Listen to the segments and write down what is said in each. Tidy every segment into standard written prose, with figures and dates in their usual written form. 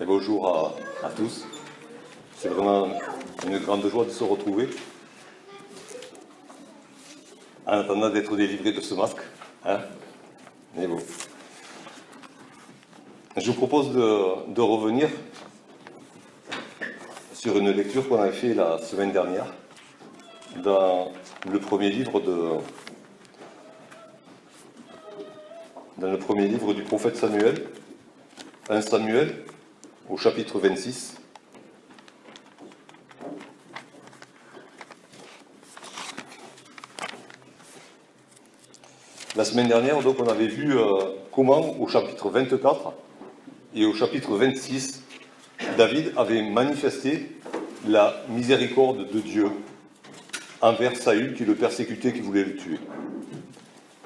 Et bonjour à tous. C'est vraiment une grande joie de se retrouver en attendant d'être délivré de ce masque. Mais bon. Je vous propose de revenir sur une lecture qu'on avait fait la semaine dernière dans le premier livre du prophète Samuel, 1 Samuel, au chapitre 26. La semaine dernière, donc, on avait vu comment, au chapitre 24 et au chapitre 26, David avait manifesté la miséricorde de Dieu envers Saül qui le persécutait, qui voulait le tuer.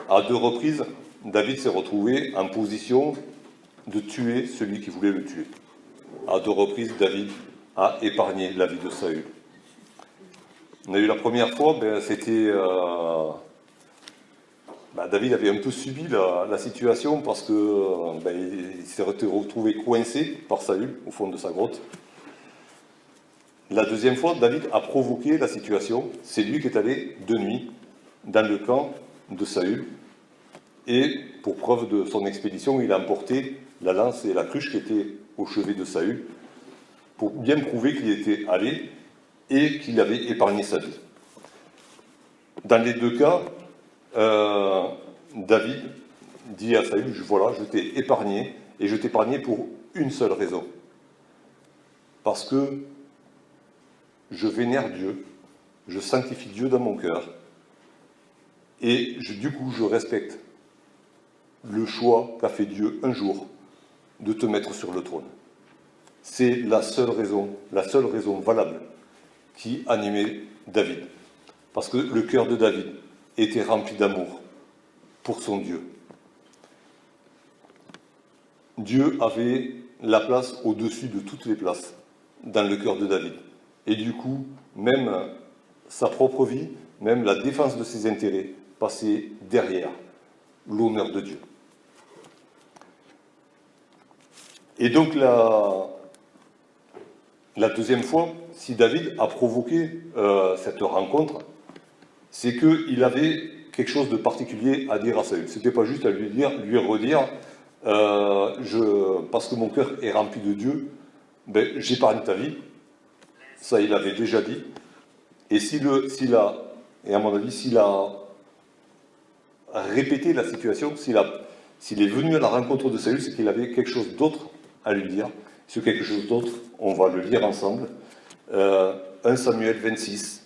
À 2 reprises, David s'est retrouvé en position de tuer celui qui voulait le tuer. À 2 reprises, David a épargné la vie de Saül. On a eu la première fois, c'était... David avait un peu subi la situation parce que il s'est retrouvé coincé par Saül au fond de sa grotte. La deuxième fois, David a provoqué la situation. C'est lui qui est allé de nuit dans le camp de Saül. Et pour preuve de son expédition, il a emporté la lance et la cruche qui étaient au chevet de Saül pour bien prouver qu'il était allé et qu'il avait épargné sa vie. Dans les deux cas, David dit à Saül, voilà, je t'ai épargné, et je t'ai épargné pour une seule raison. Parce que je vénère Dieu, je sanctifie Dieu dans mon cœur, et du coup je respecte le choix qu'a fait Dieu un jour de te mettre sur le trône. C'est la seule raison valable qui animait David. Parce que le cœur de David était rempli d'amour pour son Dieu. Dieu avait la place au-dessus de toutes les places dans le cœur de David. Et du coup, même sa propre vie, même la défense de ses intérêts, passait derrière l'honneur de Dieu. Et donc la deuxième fois, si David a provoqué cette rencontre, c'est qu'il avait quelque chose de particulier à dire à Saül. Ce n'était pas juste à lui redire parce que mon cœur est rempli de Dieu, j'épargne ta vie. Ça, il l'avait déjà dit. Et à mon avis, s'il a répété la situation, s'il est venu à la rencontre de Saül, c'est qu'il avait quelque chose d'autre à lui dire. Ce quelque chose d'autre, on va le lire ensemble. 1 Samuel 26,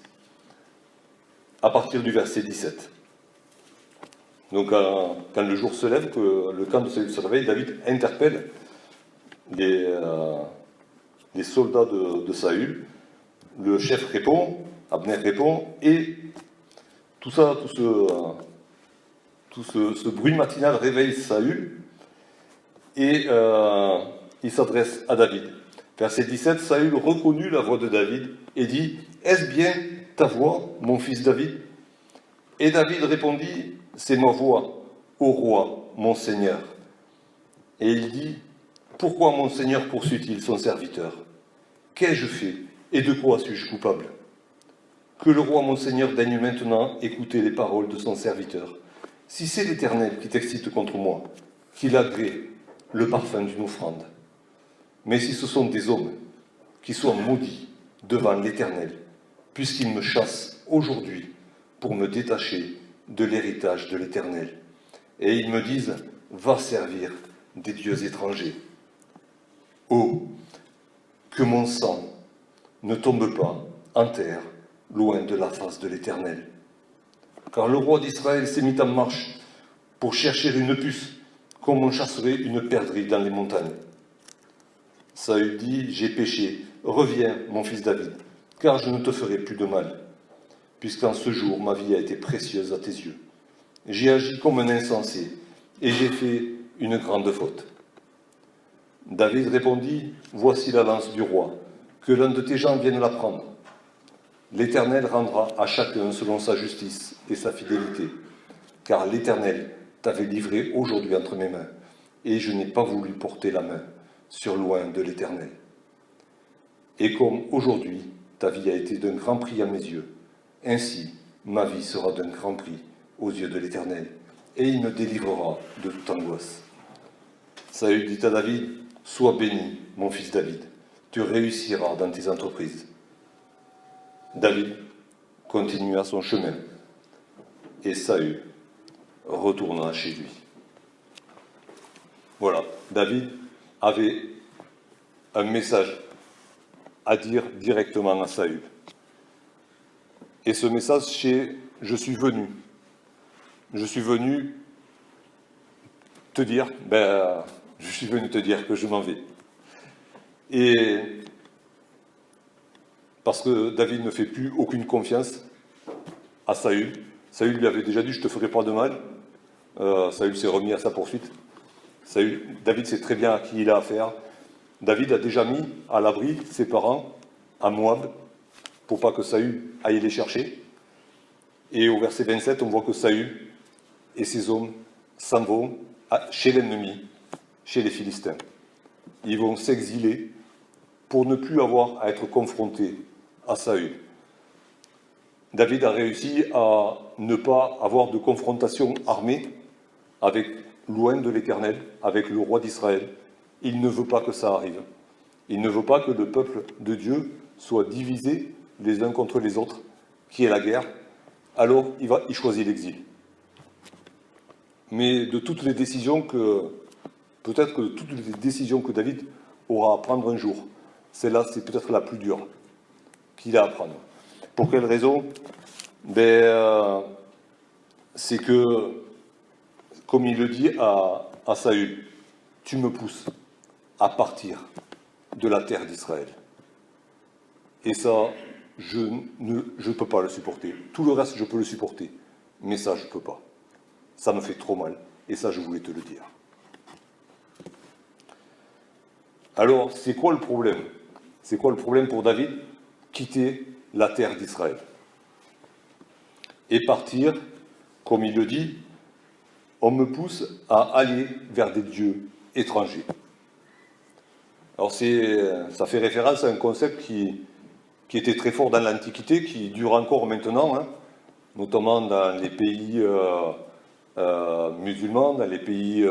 à partir du verset 17. Donc, quand le jour se lève, que le camp de Saül se réveille, David interpelle les soldats de Saül. Le chef répond, Abner répond, et tout ce bruit matinal réveille Saül, et il s'adresse à David. Verset 17, Saül reconnut la voix de David et dit, « Est-ce bien ta voix, mon fils David ?» Et David répondit, « C'est ma voix, ô roi, mon Seigneur. » Et il dit, « Pourquoi mon Seigneur poursuit-il son serviteur? Qu'ai-je fait et de quoi suis-je coupable? Que le roi mon Seigneur daigne maintenant écouter les paroles de son serviteur. Si c'est l'Éternel qui t'excite contre moi, qu'il agrée le parfum d'une offrande. Mais si ce sont des hommes, qui soient maudits devant l'Éternel, puisqu'ils me chassent aujourd'hui pour me détacher de l'héritage de l'Éternel. Et ils me disent, va servir des dieux étrangers. Oh, que mon sang ne tombe pas en terre, loin de la face de l'Éternel. Car le roi d'Israël s'est mis en marche pour chercher une puce, comme on chasserait une perdrix dans les montagnes. Saül dit, j'ai péché, reviens, mon fils David, car je ne te ferai plus de mal, puisqu'en ce jour ma vie a été précieuse à tes yeux. J'ai agi comme un insensé, et j'ai fait une grande faute. David répondit, voici la lance du roi, que l'un de tes gens vienne la prendre. L'Éternel rendra à chacun selon sa justice et sa fidélité, car l'Éternel t'avait livré aujourd'hui entre mes mains, et je n'ai pas voulu porter la main sur loin de l'Éternel. Et comme aujourd'hui, ta vie a été d'un grand prix à mes yeux, ainsi ma vie sera d'un grand prix aux yeux de l'Éternel, et il me délivrera de toute angoisse. Saül dit à David, « Sois béni, mon fils David, tu réussiras dans tes entreprises. » David continua son chemin, et Saül retourna chez lui. Voilà, David avait un message à dire directement à Saül. Et ce message, c'est « Je suis venu te dire, je suis venu te dire que je m'en vais. » Et parce que David ne fait plus aucune confiance à Saül. Saül lui avait déjà dit « Je te ferai pas de mal ». Saül s'est remis à sa poursuite. David sait très bien à qui il a affaire. David a déjà mis à l'abri ses parents à Moab pour pas que Saül aille les chercher. Et au verset 27, on voit que Saül et ses hommes s'en vont chez l'ennemi, chez les Philistins. Ils vont s'exiler pour ne plus avoir à être confrontés à Saül. David a réussi à ne pas avoir de confrontation armée avec loin de l'Éternel, avec le roi d'Israël. Il ne veut pas que ça arrive. Il ne veut pas que le peuple de Dieu soit divisé les uns contre les autres, qui est la guerre. Alors il choisit l'exil. Mais de toutes les décisions peut-être que toutes les décisions que David aura à prendre un jour, celle-là, c'est peut-être la plus dure qu'il a à prendre. Pour quelle raison? C'est que, comme il le dit à Saül, tu me pousses à partir de la terre d'Israël. Et ça, je ne peux pas le supporter. Tout le reste, je peux le supporter. Mais ça, je ne peux pas. Ça me fait trop mal. Et ça, je voulais te le dire. Alors, c'est quoi le problème? C'est quoi le problème pour David? Quitter la terre d'Israël. Et partir, comme il le dit, on me pousse à aller vers des dieux étrangers. Alors ça fait référence à un concept qui était très fort dans l'Antiquité, qui dure encore maintenant, notamment dans les pays musulmans, dans les pays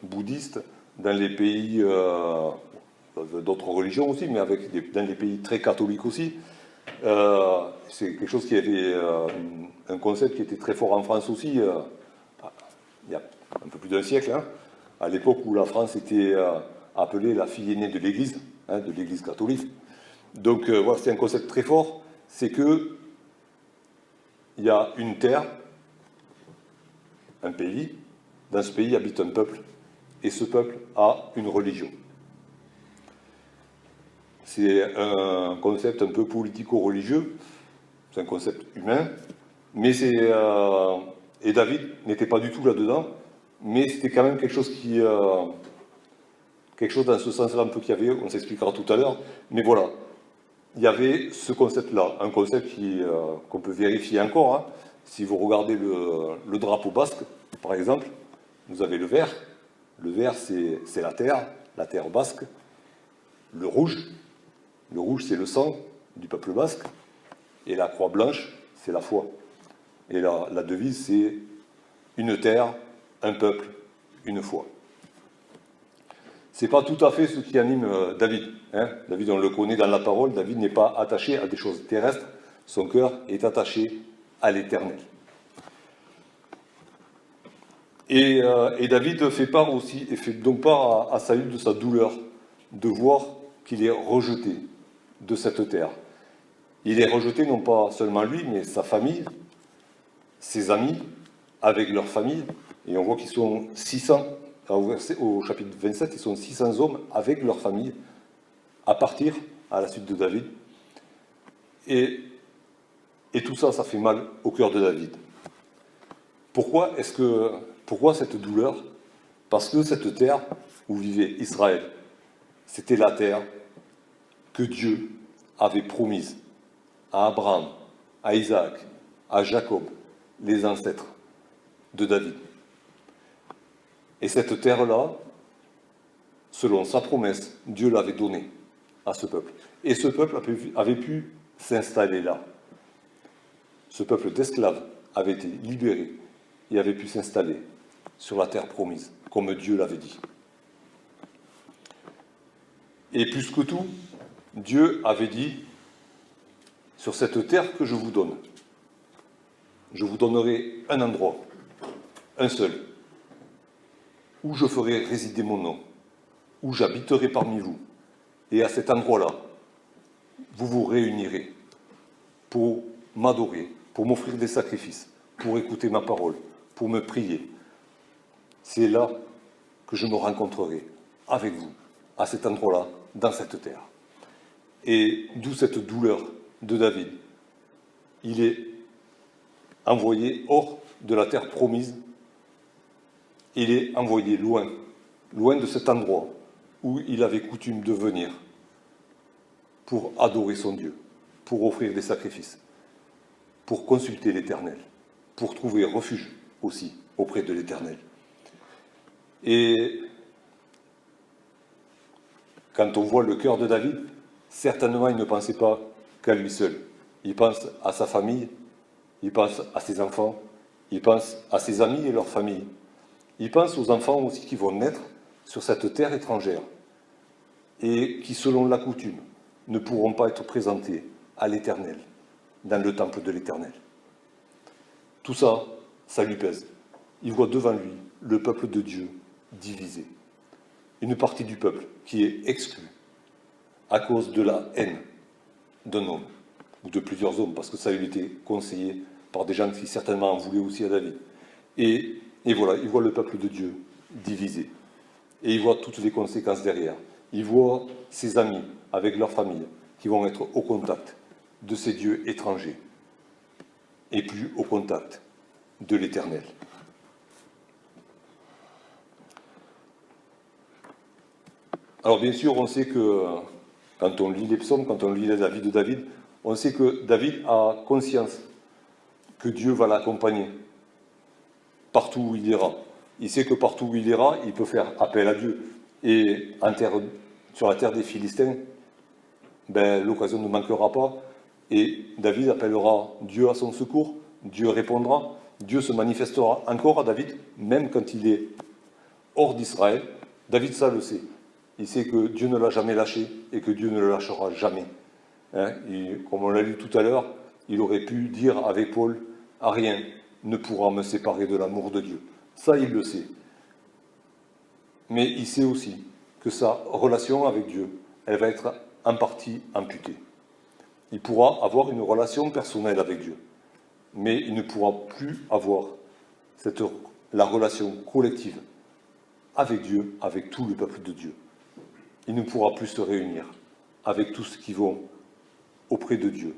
bouddhistes, dans les pays d'autres religions aussi, mais dans les pays très catholiques aussi. C'est quelque chose qui avait un concept qui était très fort en France aussi, il y a un peu plus d'un siècle, à l'époque où la France était appelée la fille aînée de l'Église catholique. Donc voilà, c'est un concept très fort, c'est que il y a une terre, un pays, dans ce pays habite un peuple, et ce peuple a une religion. C'est un concept un peu politico-religieux, c'est un concept humain, mais et David n'était pas du tout là-dedans, mais c'était quand même quelque chose dans ce sens-là un peu qu'il y avait, on s'expliquera tout à l'heure, mais voilà, il y avait ce concept-là, un concept qu'on peut vérifier encore. Si vous regardez le drapeau basque, par exemple, vous avez le vert. Le vert, c'est la terre basque. Le rouge, c'est le sang du peuple basque. Et la croix blanche, c'est la foi. Et la devise, c'est une terre, un peuple, une foi. C'est pas tout à fait ce qui anime David. David, on le connaît dans la parole, David n'est pas attaché à des choses terrestres, son cœur est attaché à l'Éternel. Et David fait donc part à Saül de sa douleur de voir qu'il est rejeté de cette terre. Il est rejeté non pas seulement lui, mais sa famille, ses amis, avec leur famille, et on voit qu'ils sont 600. Au chapitre 27, ils sont 600 hommes avec leur famille à partir à la suite de David. Et tout ça, ça fait mal au cœur de David. Pourquoi cette douleur? Parce que cette terre où vivait Israël, c'était la terre que Dieu avait promise à Abraham, à Isaac, à Jacob, les ancêtres de David. Et cette terre-là, selon sa promesse, Dieu l'avait donné à ce peuple. Et ce peuple avait pu s'installer là. Ce peuple d'esclaves avait été libéré et avait pu s'installer sur la terre promise, comme Dieu l'avait dit. Et plus que tout, Dieu avait dit, sur cette terre que je vous donne, je vous donnerai un endroit, un seul, où je ferai résider mon nom, où j'habiterai parmi vous. Et à cet endroit-là, vous vous réunirez pour m'adorer, pour m'offrir des sacrifices, pour écouter ma parole, pour me prier. C'est là que je me rencontrerai avec vous, à cet endroit-là, dans cette terre. Et d'où cette douleur de David. Il est envoyé hors de la terre promise. Il est envoyé loin, loin de cet endroit où il avait coutume de venir pour adorer son Dieu, pour offrir des sacrifices, pour consulter l'Éternel, pour trouver refuge aussi auprès de l'Éternel. Et quand on voit le cœur de David, certainement il ne pensait pas qu'à lui seul. Il pense à sa famille, il pense à ses enfants, il pense à ses amis et leur famille. Il pense aux enfants aussi qui vont naître sur cette terre étrangère et qui, selon la coutume, ne pourront pas être présentés à l'Éternel, dans le temple de l'Éternel. Tout ça, ça lui pèse. Il voit devant lui le peuple de Dieu divisé. Une partie du peuple qui est exclue à cause de la haine d'un homme, ou de plusieurs hommes, parce que ça lui était conseillé par des gens qui certainement en voulaient aussi à David. Et voilà, il voit le peuple de Dieu divisé. Et il voit toutes les conséquences derrière. Il voit ses amis avec leur famille qui vont être au contact de ces dieux étrangers et plus au contact de l'Éternel. Alors bien sûr, on sait que quand on lit les psaumes, quand on lit la vie de David, on sait que David a conscience que Dieu va l'accompagner partout où il ira. Il sait que partout où il ira, il peut faire appel à Dieu. Et sur la terre des Philistins, l'occasion ne manquera pas. Et David appellera Dieu à son secours. Dieu répondra. Dieu se manifestera encore à David, même quand il est hors d'Israël. David, ça le sait. Il sait que Dieu ne l'a jamais lâché et que Dieu ne le lâchera jamais. Comme on l'a lu tout à l'heure, il aurait pu dire avec Paul, « Rien ne pourra me séparer de l'amour de Dieu ». Ça, il le sait. Mais il sait aussi que sa relation avec Dieu, elle va être en partie amputée. Il pourra avoir une relation personnelle avec Dieu, mais il ne pourra plus avoir la relation collective avec Dieu, avec tout le peuple de Dieu. Il ne pourra plus se réunir avec tous ceux qui vont auprès de Dieu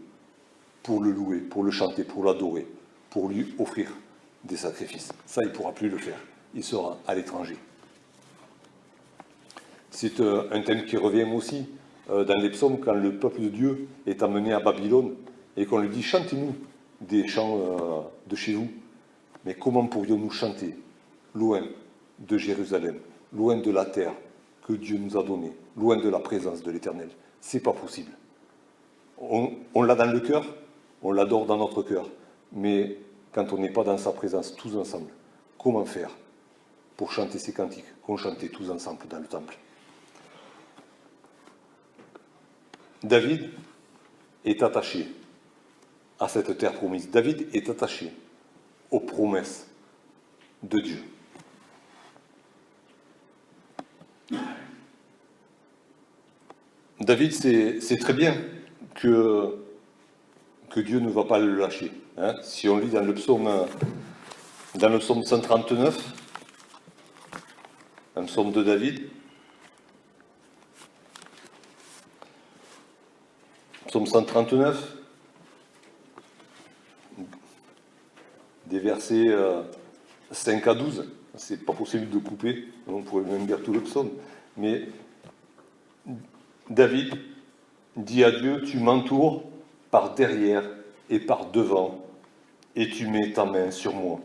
pour le louer, pour le chanter, pour l'adorer, pour lui offrir des sacrifices. Ça, il ne pourra plus le faire. Il sera à l'étranger. C'est un thème qui revient aussi dans les psaumes quand le peuple de Dieu est amené à Babylone et qu'on lui dit « Chantez-nous des chants de chez vous ». Mais comment pourrions-nous chanter loin de Jérusalem, loin de la terre que Dieu nous a donnée, loin de la présence de l'Éternel? C'est pas possible. On l'a dans le cœur, on l'adore dans notre cœur, mais quand on n'est pas dans sa présence tous ensemble, comment faire pour chanter ces cantiques qu'on chantait tous ensemble dans le temple? David est attaché à cette terre promise. David est attaché aux promesses de Dieu. David sait très bien que Dieu ne va pas le lâcher. Si on lit dans le psaume 139, un psaume de David, psaume 139, des versets 5 à 12, c'est pas possible de couper, on pourrait même lire tout le psaume, mais David dit à Dieu, tu m'entoures par derrière et par devant, et tu mets ta main sur moi.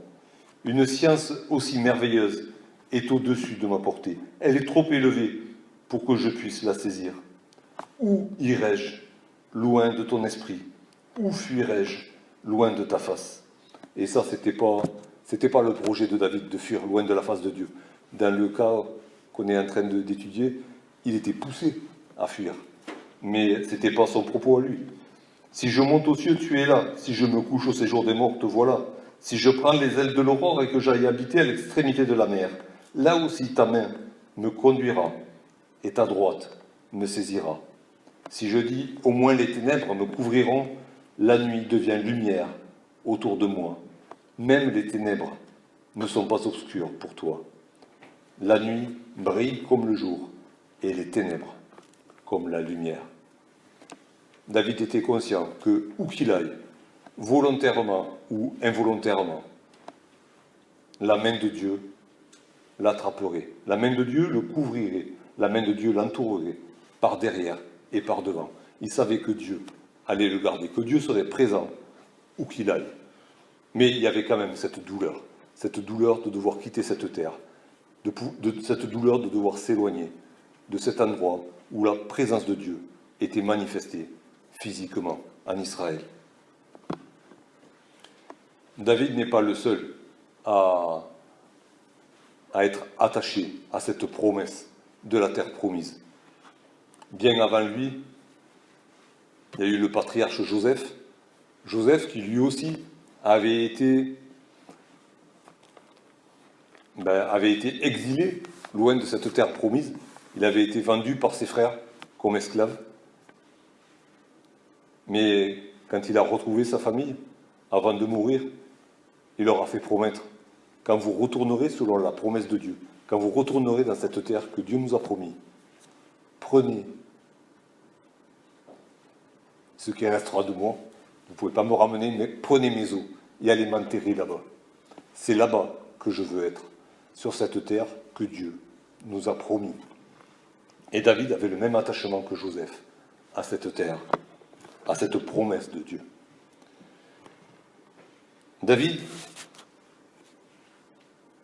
Une science aussi merveilleuse est au-dessus de ma portée. Elle est trop élevée pour que je puisse la saisir? Où irai-je loin de ton esprit? Où fuirai-je loin de ta face? Et ça, c'était pas le projet de David de fuir loin de la face de Dieu. Dans le cas qu'on est en train d'étudier, il était poussé à fuir. Mais ce n'était pas son propos à lui. Si je monte aux cieux, tu es là. Si je me couche au séjour des morts, te voilà. Si je prends les ailes de l'aurore et que j'aille habiter à l'extrémité de la mer, là aussi ta main me conduira et ta droite me saisira. Si je dis, au moins les ténèbres me couvriront, la nuit devient lumière autour de moi. Même les ténèbres ne sont pas obscures pour toi. La nuit brille comme le jour et les ténèbres comme la lumière. David était conscient que, où qu'il aille, volontairement ou involontairement, la main de Dieu l'attraperait. La main de Dieu le couvrirait. La main de Dieu l'entourerait par derrière et par devant. Il savait que Dieu allait le garder, que Dieu serait présent où qu'il aille. Mais il y avait quand même cette douleur de devoir quitter cette terre, cette douleur de devoir s'éloigner de cet endroit où la présence de Dieu était manifestée physiquement en Israël. David n'est pas le seul à être attaché à cette promesse de la terre promise. Bien avant lui, il y a eu le patriarche Joseph. Joseph qui lui aussi avait été exilé loin de cette terre promise. Il avait été vendu par ses frères comme esclave. Mais quand il a retrouvé sa famille, avant de mourir, il leur a fait promettre, quand vous retournerez selon la promesse de Dieu, quand vous retournerez dans cette terre que Dieu nous a promis, prenez ce qui restera de moi. Vous ne pouvez pas me ramener, mais prenez mes os et allez m'enterrer là-bas. C'est là-bas que je veux être, sur cette terre que Dieu nous a promis. Et David avait le même attachement que Joseph à cette terre, à cette promesse de Dieu. David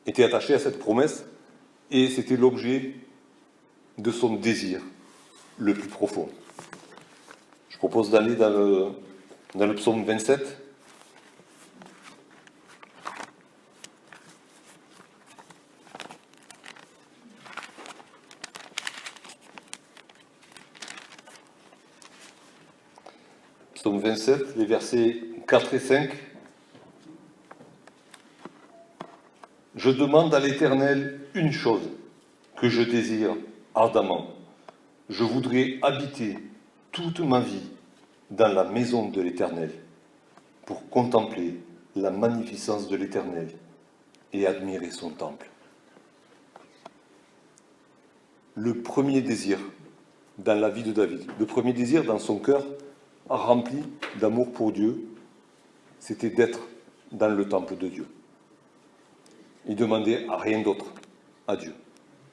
était attaché à cette promesse et c'était l'objet de son désir le plus profond. Je propose d'aller dans le psaume 27. Psaume 27, les versets 4 et 5. Je demande à l'Éternel une chose que je désire ardemment. Je voudrais habiter toute ma vie dans la maison de l'Éternel pour contempler la magnificence de l'Éternel et admirer son temple. Le premier désir dans la vie de David, le premier désir dans son cœur rempli d'amour pour Dieu, c'était d'être dans le temple de Dieu. Il demandait à rien d'autre, à Dieu.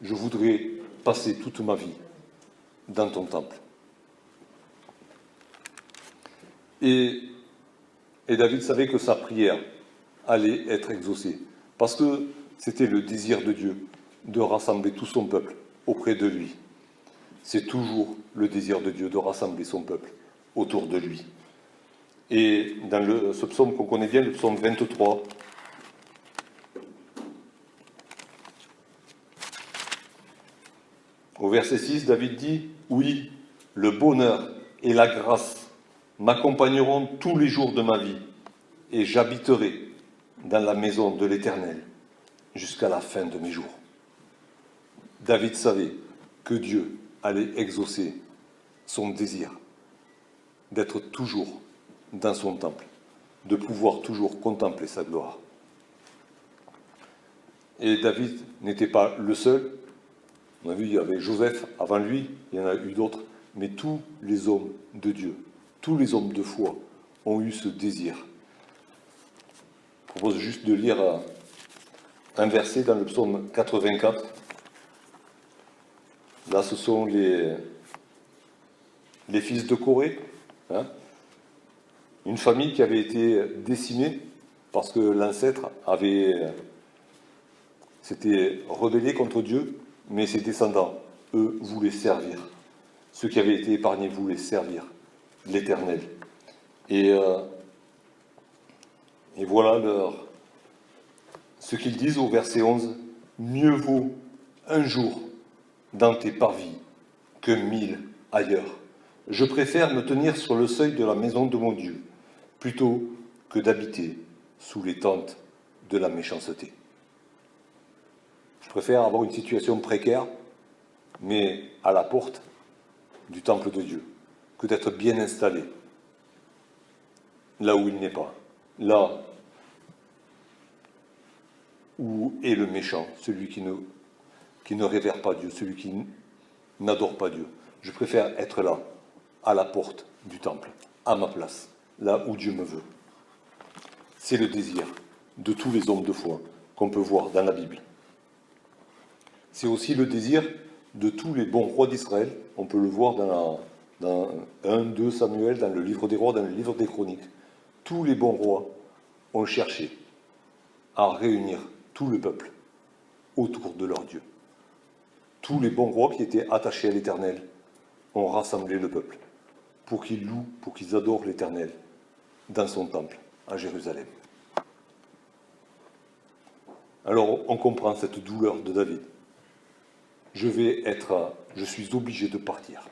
Je voudrais passer toute ma vie dans ton temple. Et David savait que sa prière allait être exaucée, parce que c'était le désir de Dieu de rassembler tout son peuple auprès de lui. C'est toujours le désir de Dieu de rassembler son peuple autour de lui. Et dans ce psaume qu'on connaît bien, le psaume 23, au verset 6, David dit « Oui, le bonheur et la grâce m'accompagneront tous les jours de ma vie, et j'habiterai dans la maison de l'Éternel jusqu'à la fin de mes jours. » David savait que Dieu allait exaucer son désir d'être toujours dans son temple, de pouvoir toujours contempler sa gloire. Et David n'était pas le seul. On a vu, il y avait Joseph avant lui, il y en a eu d'autres, mais tous les hommes de Dieu, tous les hommes de foi ont eu ce désir. Je propose juste de lire un verset dans le psaume 84. Là, ce sont les fils de Corée, une famille qui avait été décimée parce que l'ancêtre s'était rebellé contre Dieu, mais ses descendants eux, voulaient servir. Ceux qui avaient été épargnés voulaient servir l'Éternel. Et voilà ce qu'ils disent au verset 11. « Mieux vaut un jour dans tes parvis que 1000 ailleurs. Je préfère me tenir sur le seuil de la maison de mon Dieu, plutôt que d'habiter sous les tentes de la méchanceté. » Je préfère avoir une situation précaire, mais à la porte du temple de Dieu, que d'être bien installé, là où il n'est pas, là où est le méchant, celui qui ne révère pas Dieu, celui qui n'adore pas Dieu. Je préfère être là, à la porte du temple, à ma place, là où Dieu me veut. C'est le désir de tous les hommes de foi qu'on peut voir dans la Bible. C'est aussi le désir de tous les bons rois d'Israël. On peut le voir dans 1, 2 Samuel, dans le livre des rois, dans le livre des chroniques. Tous les bons rois ont cherché à réunir tout le peuple autour de leur Dieu. Tous les bons rois qui étaient attachés à l'Éternel ont rassemblé le peuple pour qu'ils louent, pour qu'ils adorent l'Éternel dans son temple à Jérusalem. Alors on comprend cette douleur de David. Je suis obligé de partir.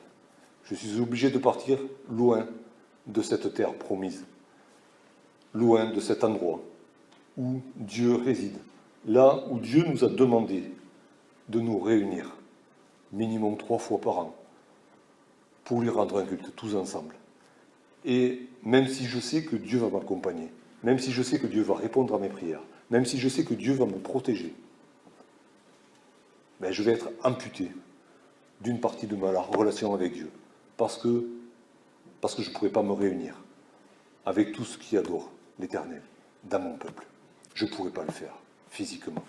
Je suis obligé de partir loin de cette terre promise, loin de cet endroit où Dieu réside, là où Dieu nous a demandé de nous réunir, minimum 3 fois par an, pour lui rendre un culte, tous ensemble. Et même si je sais que Dieu va m'accompagner, même si je sais que Dieu va répondre à mes prières, même si je sais que Dieu va me protéger, ben je vais être amputé d'une partie de ma relation avec Dieu, parce que je ne pourrai pas me réunir avec tous qui adorent l'Éternel dans mon peuple. Je ne pourrai pas le faire physiquement.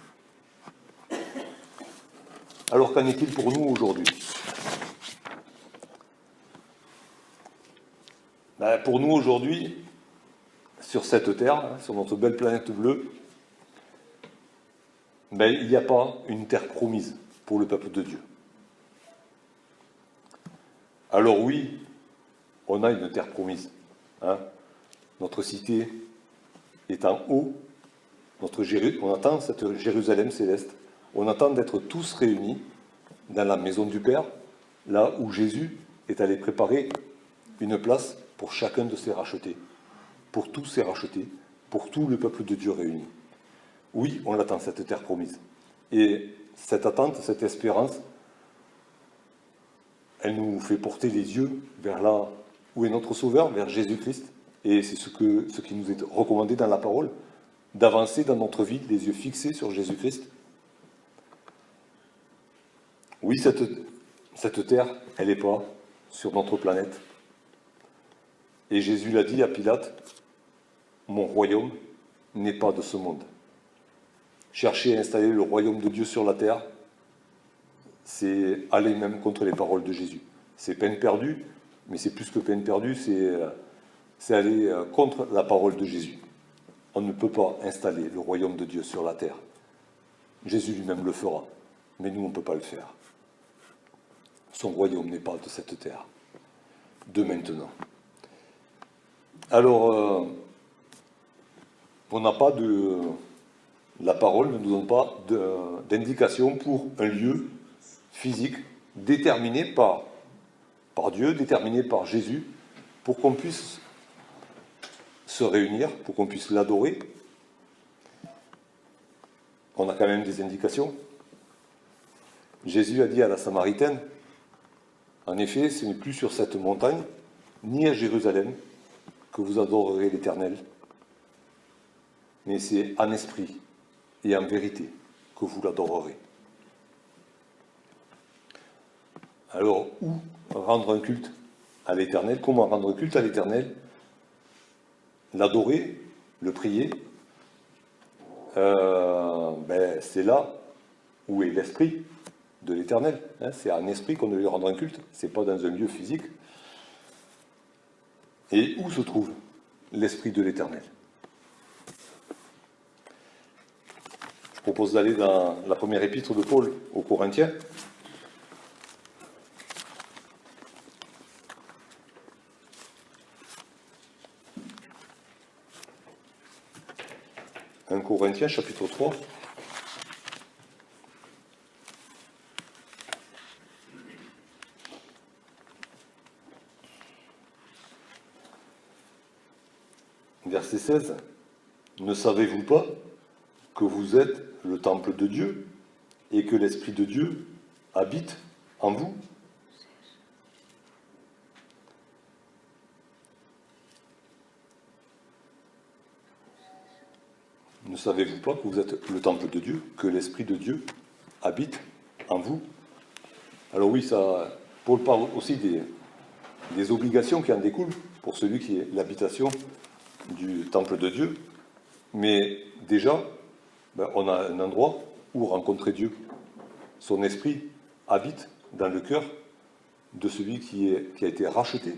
Alors qu'en est-il pour nous aujourd'hui ? Ben, pour nous aujourd'hui, sur cette terre, sur notre belle planète bleue, ben, il n'y a pas une terre promise pour le peuple de Dieu. Alors oui, on a une terre promise. Notre cité est en haut, on attend cette Jérusalem céleste, on attend d'être tous réunis dans la maison du Père, là où Jésus est allé préparer une place pour chacun de ses rachetés, pour tous ses rachetés, pour tout le peuple de Dieu réuni. Oui, on l'attend, cette terre promise. Et cette attente, cette espérance, elle nous fait porter les yeux vers là où est notre Sauveur, vers Jésus-Christ. Et c'est ce qui nous est recommandé dans la parole, d'avancer dans notre vie, les yeux fixés sur Jésus-Christ. Oui, cette terre, elle n'est pas sur notre planète. Et Jésus l'a dit à Pilate, « Mon royaume n'est pas de ce monde. » Chercher à installer le royaume de Dieu sur la terre, c'est aller même contre les paroles de Jésus. C'est peine perdue, mais c'est plus que peine perdue, c'est aller contre la parole de Jésus. On ne peut pas installer le royaume de Dieu sur la terre. Jésus lui-même le fera, mais nous on ne peut pas le faire. Son royaume n'est pas de cette terre, de maintenant. Alors, on n'a pas la parole ne nous donne pas d'indication pour un lieu physique déterminé par Dieu, déterminé par Jésus, pour qu'on puisse se réunir, pour qu'on puisse l'adorer. On a quand même des indications. Jésus a dit à la Samaritaine, en effet, ce n'est plus sur cette montagne, ni à Jérusalem, que vous adorerez l'Éternel, mais c'est en esprit et en vérité que vous l'adorerez. Alors, où rendre un culte à l'Éternel ? Comment rendre culte à l'Éternel ? L'adorer, le prier, c'est là où est l'esprit de l'Éternel. C'est en esprit qu'on doit lui rendre un culte, c'est pas dans un lieu physique. Et où se trouve l'esprit de l'Éternel ? Je propose d'aller dans la première épître de Paul aux Corinthiens. 1 Corinthiens, chapitre 3. Verset 16. Ne savez-vous pas que vous êtes le temple de Dieu et que l'Esprit de Dieu habite en vous? Ne savez-vous pas que vous êtes le temple de Dieu, que l'Esprit de Dieu habite en vous? Alors oui, ça, Paul parle aussi des obligations qui en découlent pour celui qui est l'habitation du temple de Dieu. Mais déjà, on a un endroit où rencontrer Dieu. Son esprit habite dans le cœur de celui qui a été racheté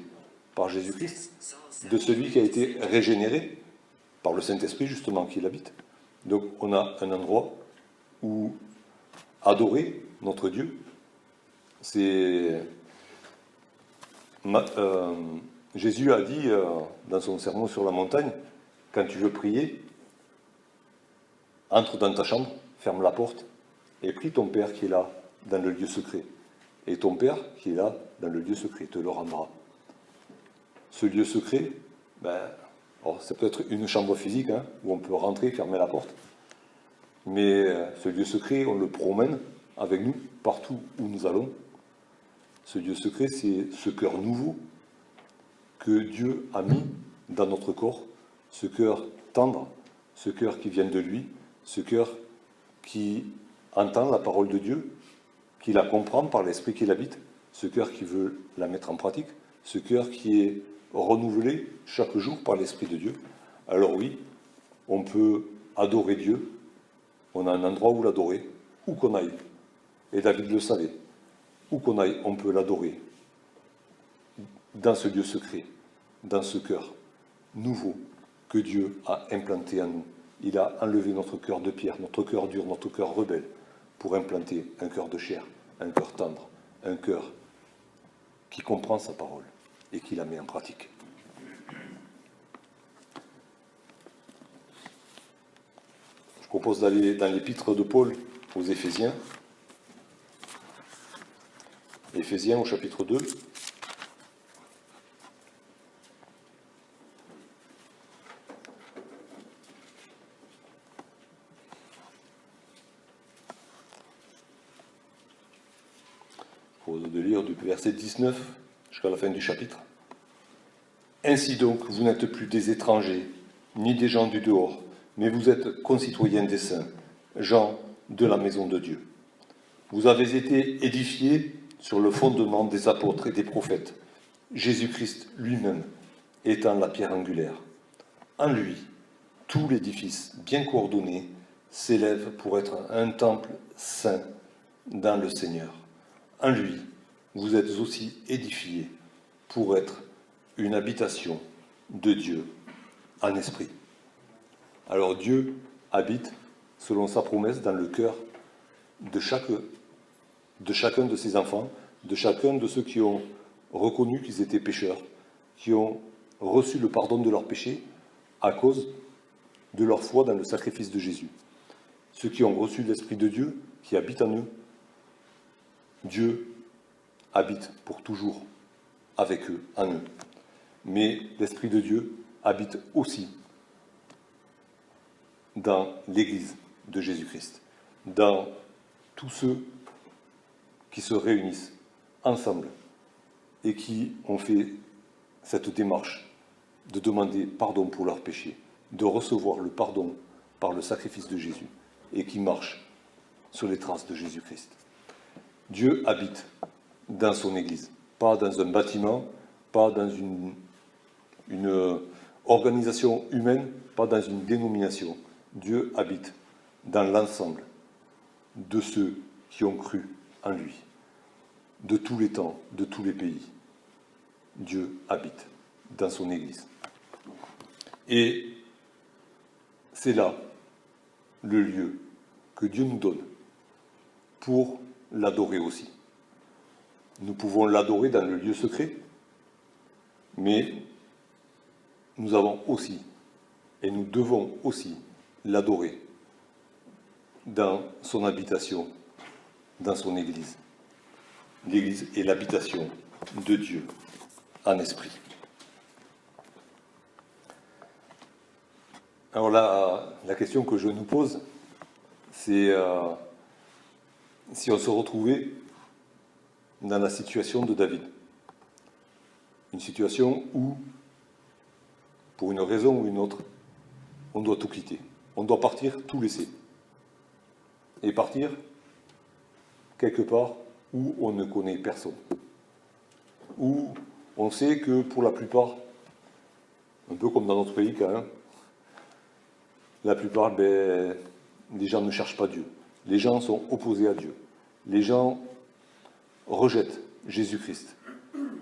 par Jésus-Christ, de celui qui a été régénéré par le Saint-Esprit, justement, qui l'habite. Donc, on a un endroit où adorer notre Dieu, c'est... Jésus a dit dans son sermon sur la montagne, quand tu veux prier, entre dans ta chambre, ferme la porte et prie ton Père qui est là dans le lieu secret. Et ton Père qui est là dans le lieu secret te le rendra. Ce lieu secret, c'est peut-être une chambre physique où on peut rentrer, fermer la porte. Mais ce lieu secret, on le promène avec nous partout où nous allons. Ce lieu secret, c'est ce cœur nouveau que Dieu a mis dans notre corps, ce cœur tendre, ce cœur qui vient de lui, ce cœur qui entend la parole de Dieu, qui la comprend par l'esprit qui l'habite, ce cœur qui veut la mettre en pratique, ce cœur qui est renouvelé chaque jour par l'Esprit de Dieu. Alors oui, on peut adorer Dieu, on a un endroit où l'adorer, où qu'on aille. Et David le savait, où qu'on aille, on peut l'adorer. Dans ce lieu secret, dans ce cœur nouveau que Dieu a implanté en nous. Il a enlevé notre cœur de pierre, notre cœur dur, notre cœur rebelle, pour implanter un cœur de chair, un cœur tendre, un cœur qui comprend sa parole et qui la met en pratique. Je propose d'aller dans l'épître de Paul aux Éphésiens. Éphésiens au chapitre 2. De lire du verset 19 jusqu'à la fin du chapitre. Ainsi donc, vous n'êtes plus des étrangers, ni des gens du dehors, mais vous êtes concitoyens des saints, gens de la maison de Dieu. Vous avez été édifiés sur le fondement des apôtres et des prophètes, Jésus-Christ lui-même étant la pierre angulaire. En lui, tout l'édifice bien coordonné s'élève pour être un temple saint dans le Seigneur. En lui, vous êtes aussi édifiés pour être une habitation de Dieu en esprit. Alors Dieu habite, selon sa promesse, dans le cœur de chacun de ses enfants, de chacun de ceux qui ont reconnu qu'ils étaient pécheurs, qui ont reçu le pardon de leurs péchés à cause de leur foi dans le sacrifice de Jésus. Ceux qui ont reçu l'Esprit de Dieu, qui habite en eux, Dieu habite pour toujours avec eux, en eux. Mais l'Esprit de Dieu habite aussi dans l'Église de Jésus-Christ, dans tous ceux qui se réunissent ensemble et qui ont fait cette démarche de demander pardon pour leurs péchés, de recevoir le pardon par le sacrifice de Jésus et qui marchent sur les traces de Jésus-Christ. Dieu habite dans son Église, pas dans un bâtiment, pas dans une organisation humaine, pas dans une dénomination. Dieu habite dans l'ensemble de ceux qui ont cru en lui, de tous les temps, de tous les pays. Dieu habite dans son Église. Et c'est là le lieu que Dieu nous donne pour l'adorer aussi. Nous pouvons l'adorer dans le lieu secret, mais nous avons aussi, et nous devons aussi, l'adorer dans son habitation, dans son Église. L'Église est l'habitation de Dieu en esprit. Alors là, la question que je nous pose, c'est si on se retrouvait dans la situation de David. Une situation où, pour une raison ou une autre, on doit tout quitter. On doit partir, tout laisser. Et partir quelque part où on ne connaît personne. Où on sait que pour la plupart, un peu comme dans notre pays quand même, la plupart, les gens ne cherchent pas Dieu. Les gens sont opposés à Dieu. Les gens rejettent Jésus-Christ,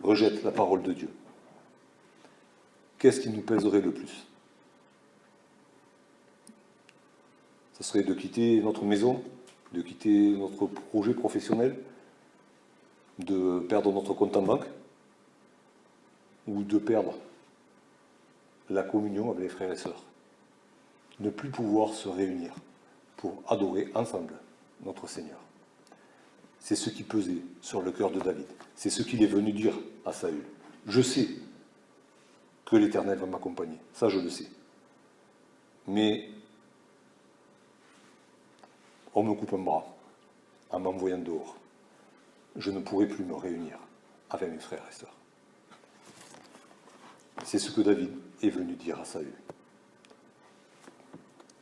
rejettent la parole de Dieu. Qu'est-ce qui nous pèserait le plus? Ce serait de quitter notre maison, de quitter notre projet professionnel, de perdre notre compte en banque, ou de perdre la communion avec les frères et sœurs. Ne plus pouvoir se réunir pour adorer ensemble notre Seigneur. C'est ce qui pesait sur le cœur de David. C'est ce qu'il est venu dire à Saül. Je sais que l'Éternel va m'accompagner. Ça, je le sais. Mais on me coupe un bras en m'envoyant dehors. Je ne pourrai plus me réunir avec mes frères et sœurs. C'est ce que David est venu dire à Saül.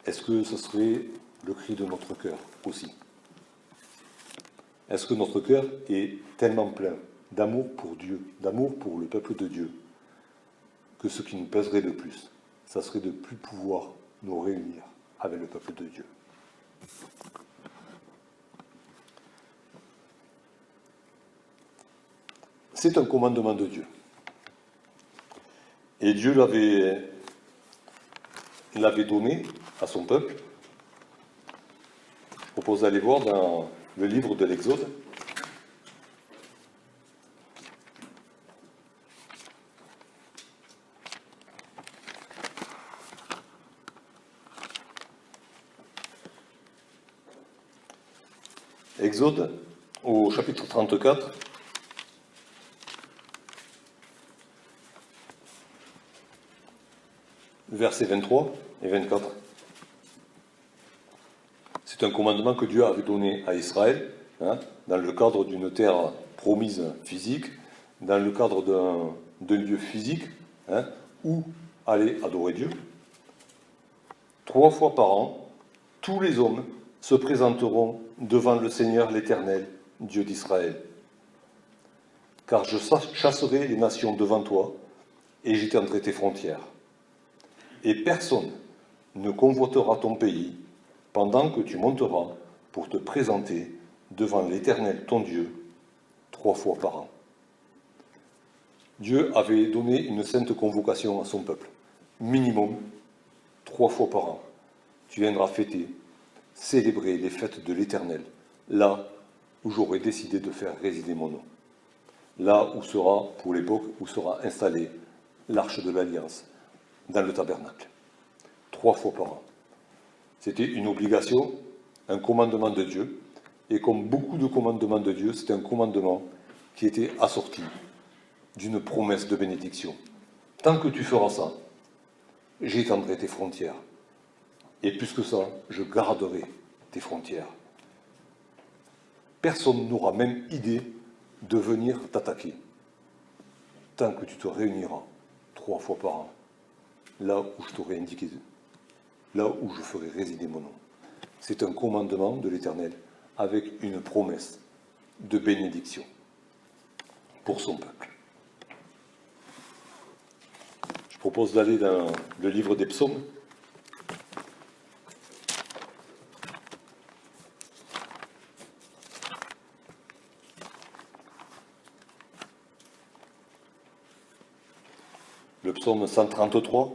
Est-ce que ce serait le cri de notre cœur aussi? Est-ce que notre cœur est tellement plein d'amour pour Dieu, d'amour pour le peuple de Dieu, que ce qui nous pèserait le plus, ça serait de ne plus pouvoir nous réunir avec le peuple de Dieu? C'est un commandement de Dieu. Et Dieu l'avait donné à son peuple. Je propose d'aller voir dans le livre de l'Exode. Exode au chapitre 34. Versets 23 et 24. C'est un commandement que Dieu avait donné à Israël, dans le cadre d'une terre promise physique, dans le cadre d'un lieu physique, où aller adorer Dieu. 3 fois par an, tous les hommes se présenteront devant le Seigneur l'Éternel, Dieu d'Israël. Car je chasserai les nations devant toi, et j'étendrai tes frontières. Et personne ne convoitera ton pays pendant que tu monteras pour te présenter devant l'Éternel ton Dieu 3 fois par an. Dieu avait donné une sainte convocation à son peuple, minimum 3 fois par an. Tu viendras fêter, célébrer les fêtes de l'Éternel, là où j'aurai décidé de faire résider mon nom. Là où sera, pour l'époque, où sera installée l'arche de l'Alliance, dans le tabernacle. 3 fois par an. C'était une obligation, un commandement de Dieu, et comme beaucoup de commandements de Dieu, c'était un commandement qui était assorti d'une promesse de bénédiction. Tant que tu feras ça, j'étendrai tes frontières. Et plus que ça, je garderai tes frontières. Personne n'aura même idée de venir t'attaquer. Tant que tu te réuniras 3 fois par an, là où je t'aurai indiqué, là où je ferai résider mon nom. C'est un commandement de l'Éternel avec une promesse de bénédiction pour son peuple. Je propose d'aller dans le livre des psaumes. Le psaume 133.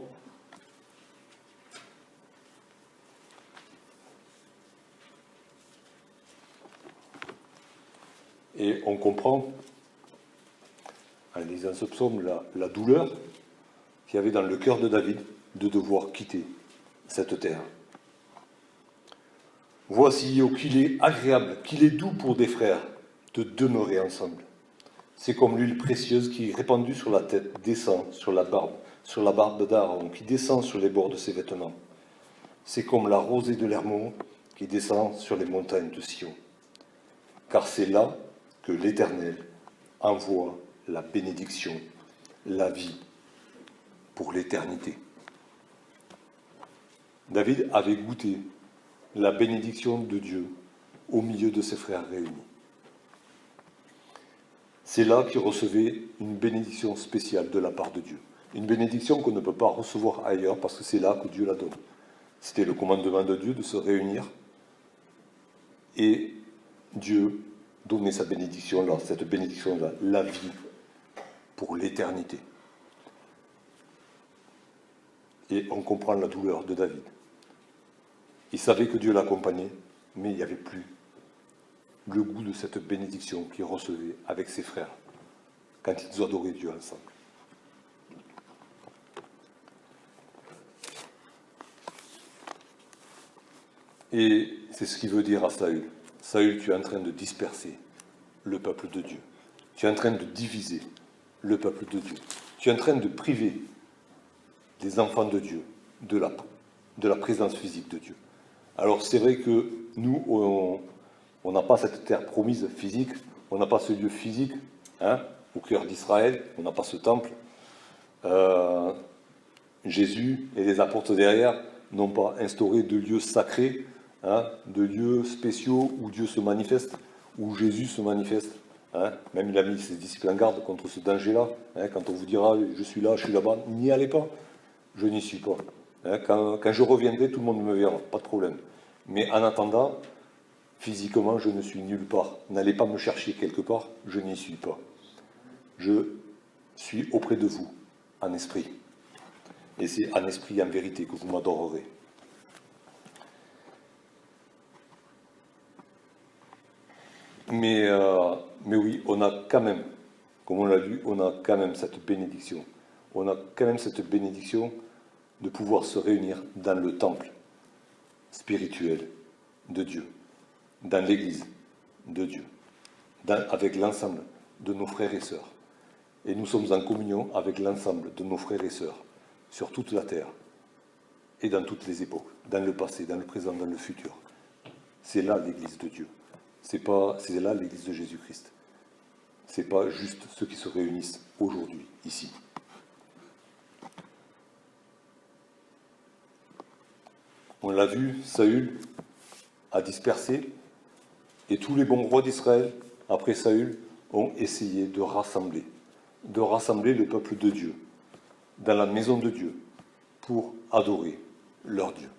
Et on comprend, en lisant ce psaume, la douleur qu'il y avait dans le cœur de David de devoir quitter cette terre, Voici qu'il est agréable, qu'il est doux pour des frères de demeurer ensemble. C'est comme l'huile précieuse qui, répandue sur la tête, descend sur la barbe d'Aaron, qui descend sur les bords de ses vêtements. C'est comme la rosée de l'Hermon qui descend sur les montagnes de Sion. Car c'est là que l'Éternel envoie la bénédiction, la vie pour l'éternité. David avait goûté la bénédiction de Dieu au milieu de ses frères réunis. C'est là qu'il recevait une bénédiction spéciale de la part de Dieu. Une bénédiction qu'on ne peut pas recevoir ailleurs parce que c'est là que Dieu la donne. C'était le commandement de Dieu de se réunir et Dieu donnait sa bénédiction là, cette bénédiction-là, la vie pour l'éternité. Et on comprend la douleur de David. Il savait que Dieu l'accompagnait, mais il n'y avait plus le goût de cette bénédiction qu'il recevait avec ses frères quand ils adoraient Dieu ensemble. Et c'est ce qu'il veut dire à Saül. Saül, tu es en train de disperser le peuple de Dieu. Tu es en train de diviser le peuple de Dieu. Tu es en train de priver les enfants de Dieu de la présence physique de Dieu. Alors c'est vrai que nous, on n'a pas cette terre promise physique, on n'a pas ce lieu physique au cœur d'Israël, on n'a pas ce temple. Jésus et les apôtres derrière n'ont pas instauré de lieux sacrés, de lieux spéciaux où Dieu se manifeste, où Jésus se manifeste. Même il a mis ses disciples en garde contre ce danger-là. Quand on vous dira « je suis là, je suis là-bas », n'y allez pas, je n'y suis pas. Quand je reviendrai, tout le monde me verra, pas de problème. Mais en attendant, physiquement, je ne suis nulle part. N'allez pas me chercher quelque part, je n'y suis pas. Je suis auprès de vous, en esprit. Et c'est en esprit et en vérité que vous m'adorerez. Mais oui, on a quand même, comme on l'a lu, on a quand même cette bénédiction. On a quand même cette bénédiction de pouvoir se réunir dans le temple spirituel de Dieu, dans l'église de Dieu, avec l'ensemble de nos frères et sœurs. Et nous sommes en communion avec l'ensemble de nos frères et sœurs sur toute la terre et dans toutes les époques, dans le passé, dans le présent, dans le futur. C'est là l'église de Dieu. C'est là l'église de Jésus-Christ. C'est pas juste ceux qui se réunissent aujourd'hui, ici. On l'a vu, Saül a dispersé, et tous les bons rois d'Israël, après Saül, ont essayé de rassembler le peuple de Dieu dans la maison de Dieu pour adorer leur Dieu.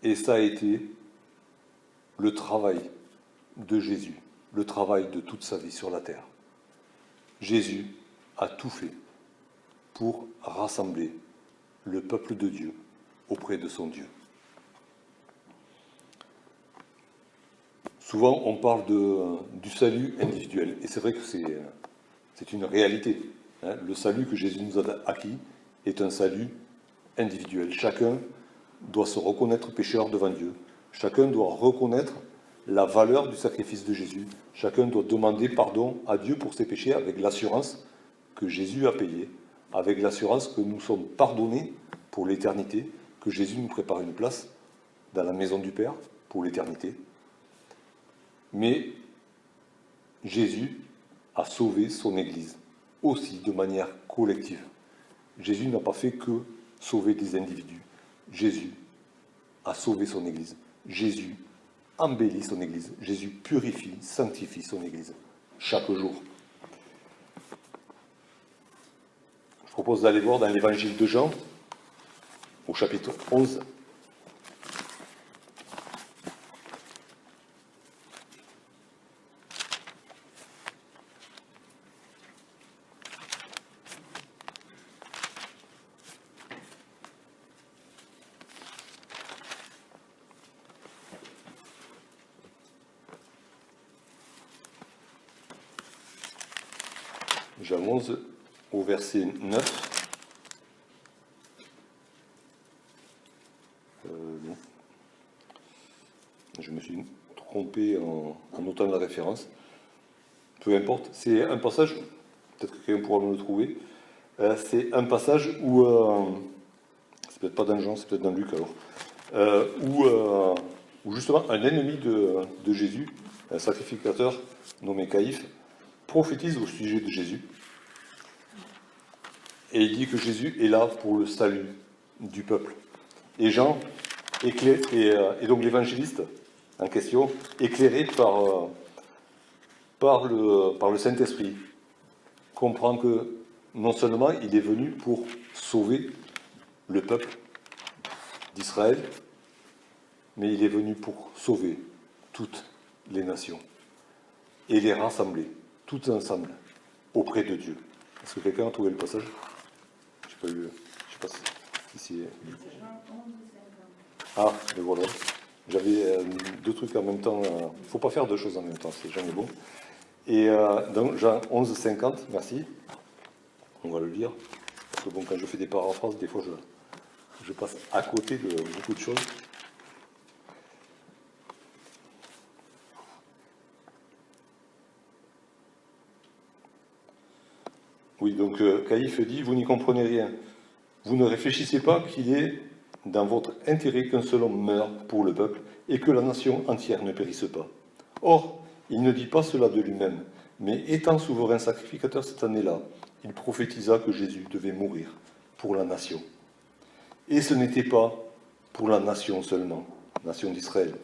Et ça a été le travail de Jésus, le travail de toute sa vie sur la terre. Jésus a tout fait pour rassembler le peuple de Dieu auprès de son Dieu. Souvent, on parle du salut individuel, et c'est vrai que c'est une réalité. Le salut que Jésus nous a acquis est un salut individuel. Chacun doit se reconnaître pécheur devant Dieu. Chacun doit reconnaître la valeur du sacrifice de Jésus. Chacun doit demander pardon à Dieu pour ses péchés avec l'assurance que Jésus a payé, avec l'assurance que nous sommes pardonnés pour l'éternité, que Jésus nous prépare une place dans la maison du Père pour l'éternité. Mais Jésus a sauvé son Église, aussi de manière collective. Jésus n'a pas fait que sauver des individus. Jésus a sauvé son Église. Jésus embellit son Église. Jésus purifie, sanctifie son Église chaque jour. Je propose d'aller voir dans l'Évangile de Jean, au chapitre 11. Jean 11, au verset 9. Non, développer en notant la référence. Peu importe, c'est un passage, peut-être que quelqu'un pourra me le trouver, c'est un passage où, c'est peut-être pas dans Jean, c'est peut-être dans Luc alors, où justement un ennemi de Jésus, un sacrificateur nommé Caïphe, prophétise au sujet de Jésus. Et il dit que Jésus est là pour le salut du peuple. Et Jean, et donc l'évangéliste en question, éclairé par le Saint-Esprit, comprend que non seulement il est venu pour sauver le peuple d'Israël, mais il est venu pour sauver toutes les nations et les rassembler, toutes ensemble, auprès de Dieu. Est-ce que quelqu'un a trouvé le passage? Je ne sais pas si c'est... Ah, mais voilà. J'avais deux trucs en même temps. Il ne faut pas faire deux choses en même temps, c'est jamais bon. Et donc, Jean 11, 50, merci. On va le lire. Parce que bon, quand je fais des paraphrases, des fois, je passe à côté de beaucoup de choses. Oui, donc Caïphe dit, vous n'y comprenez rien. Vous ne réfléchissez pas qu'il est dans votre intérêt qu'un seul homme meure pour le peuple et que la nation entière ne périsse pas. Or, il ne dit pas cela de lui-même, mais étant souverain sacrificateur cette année-là, il prophétisa que Jésus devait mourir pour la nation. Et ce n'était pas pour la nation seulement, nation d'Israël,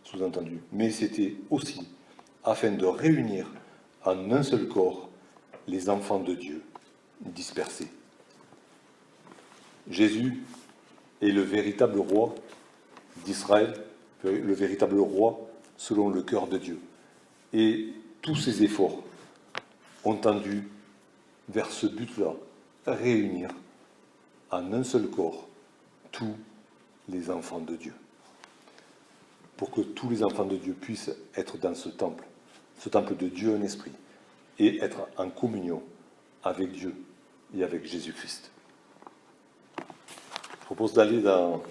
sous-entendu, mais c'était aussi afin de réunir en un seul corps les enfants de Dieu dispersés. Jésus est le véritable roi d'Israël, le véritable roi selon le cœur de Dieu. Et tous ces efforts ont tendu vers ce but-là, réunir en un seul corps tous les enfants de Dieu. Pour que tous les enfants de Dieu puissent être dans ce temple de Dieu en esprit, et être en communion avec Dieu et avec Jésus-Christ. Je propose d'aller dans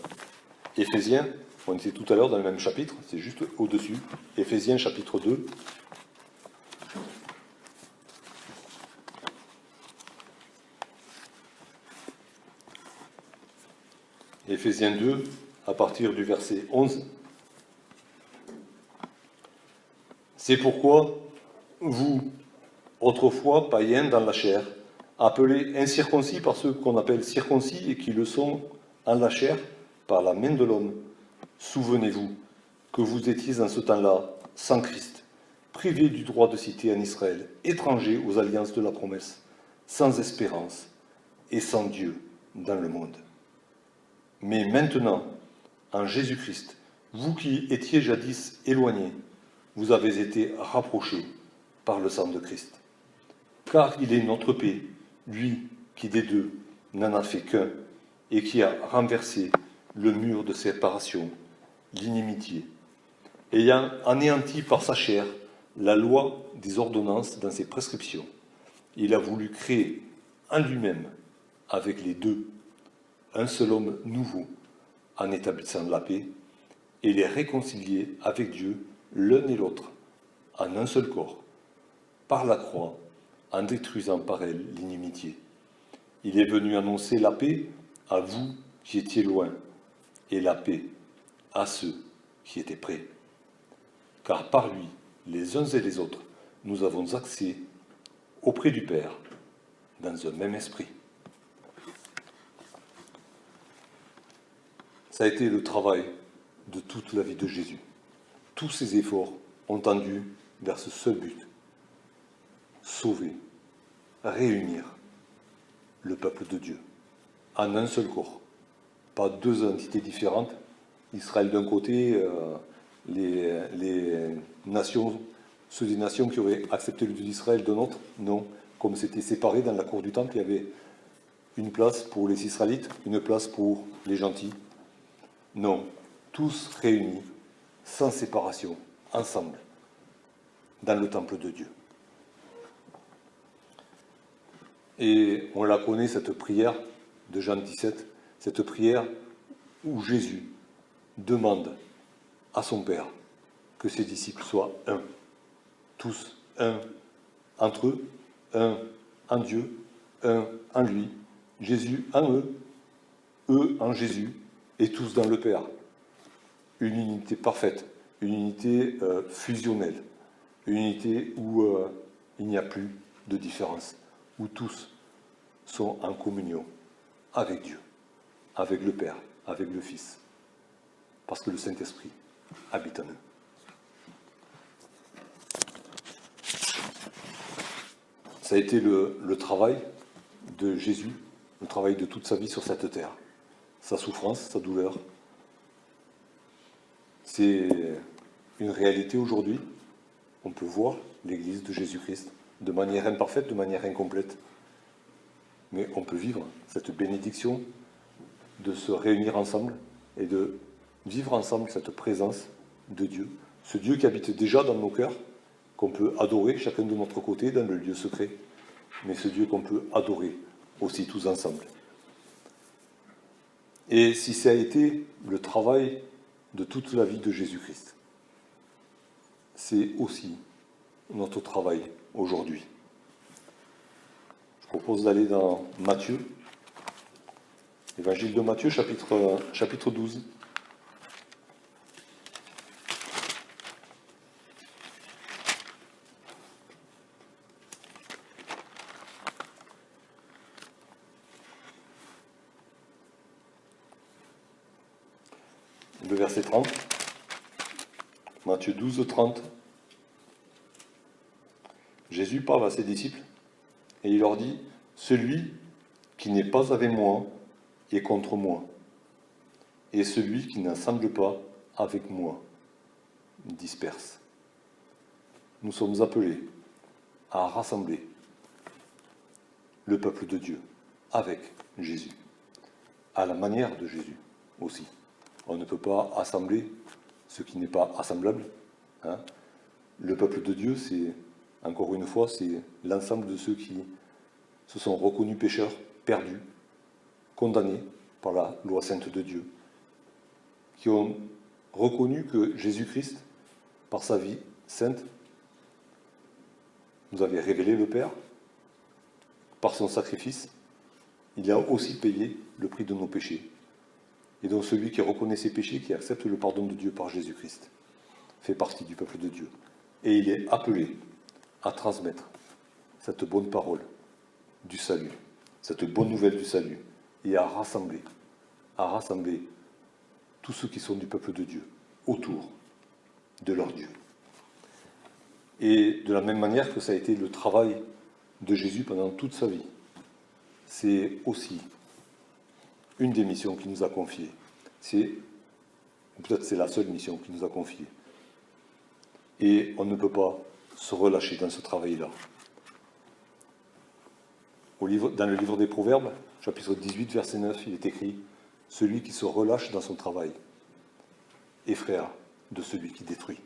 Éphésiens, on était tout à l'heure dans le même chapitre, c'est juste au-dessus, Éphésiens chapitre 2. Éphésiens 2, à partir du verset 11. C'est pourquoi vous, autrefois païens dans la chair, appelés incirconcis par ceux qu'on appelle circoncis et qui le sont en la chair par la main de l'homme, souvenez-vous que vous étiez en ce temps-là sans Christ, privés du droit de cité en Israël, étrangers aux alliances de la promesse, sans espérance et sans Dieu dans le monde. Mais maintenant, en Jésus-Christ, vous qui étiez jadis éloignés, vous avez été rapprochés par le sang de Christ. Car il est notre paix, lui qui des deux n'en a fait qu'un, et qui a renversé le mur de séparation, l'inimitié, ayant anéanti par sa chair la loi des ordonnances dans ses prescriptions. Il a voulu créer en lui-même, avec les deux, un seul homme nouveau, en établissant la paix, et les réconcilier avec Dieu l'un et l'autre, en un seul corps, par la croix, en détruisant par elle l'inimitié. Il est venu annoncer la paix à vous qui étiez loin, et la paix à ceux qui étaient près. Car par lui, les uns et les autres, nous avons accès auprès du Père, dans un même esprit. Ça a été le travail de toute la vie de Jésus. Tous ses efforts ont tendu vers ce seul but: sauver, réunir le peuple de Dieu en un seul corps. Pas deux entités différentes, Israël d'un côté, les nations, ceux des nations qui auraient accepté le Dieu d'Israël d'un autre. Non, comme c'était séparé dans la cour du temple, il y avait une place pour les Israélites, une place pour les gentils. Non, tous réunis, sans séparation, ensemble, dans le temple de Dieu. Et on la connaît, cette prière de Jean 17, cette prière où Jésus demande à son Père que ses disciples soient un, tous un entre eux, un en Dieu, un en lui, Jésus en eux, eux en Jésus, et tous dans le Père. Une unité parfaite, une unité fusionnelle, une unité où il n'y a plus de différence, où tous sont en communion avec Dieu, avec le Père, avec le Fils, parce que le Saint-Esprit habite en eux. Ça a été le travail de Jésus, le travail de toute sa vie sur cette terre, sa souffrance, sa douleur. C'est une réalité aujourd'hui. On peut voir l'Église de Jésus-Christ de manière imparfaite, de manière incomplète. Mais on peut vivre cette bénédiction de se réunir ensemble et de vivre ensemble cette présence de Dieu. Ce Dieu qui habite déjà dans nos cœurs, qu'on peut adorer chacun de notre côté dans le lieu secret, mais ce Dieu qu'on peut adorer aussi tous ensemble. Et si ça a été le travail de toute la vie de Jésus-Christ, c'est aussi notre travail aujourd'hui. Je propose d'aller dans Matthieu, Évangile de Matthieu, chapitre 12. Le verset 30. Matthieu 12, 30. Jésus parle à ses disciples et il leur dit « Celui qui n'est pas avec moi est contre moi, et celui qui n'assemble pas avec moi disperse. » Nous sommes appelés à rassembler le peuple de Dieu avec Jésus, à la manière de Jésus aussi. On ne peut pas assembler ce qui n'est pas assemblable. Hein. Le peuple de Dieu, c'est, encore une fois, c'est l'ensemble de ceux qui se sont reconnus pécheurs, perdus, condamnés par la loi sainte de Dieu, qui ont reconnu que Jésus-Christ, par sa vie sainte, nous avait révélé le Père. Par son sacrifice, il a aussi payé le prix de nos péchés. Et donc celui qui reconnaît ses péchés, qui accepte le pardon de Dieu par Jésus-Christ, fait partie du peuple de Dieu. Et il est appelé à transmettre cette bonne parole du salut, cette bonne nouvelle du salut, et à rassembler tous ceux qui sont du peuple de Dieu autour de leur Dieu. Et de la même manière que ça a été le travail de Jésus pendant toute sa vie, c'est aussi une des missions qu'il nous a confiées. Peut-être c'est la seule mission qu'il nous a confiée. Et on ne peut pas se relâcher dans ce travail-là. Dans le livre des Proverbes, chapitre 18, verset 9, il est écrit « Celui qui se relâche dans son travail est frère de celui qui détruit. »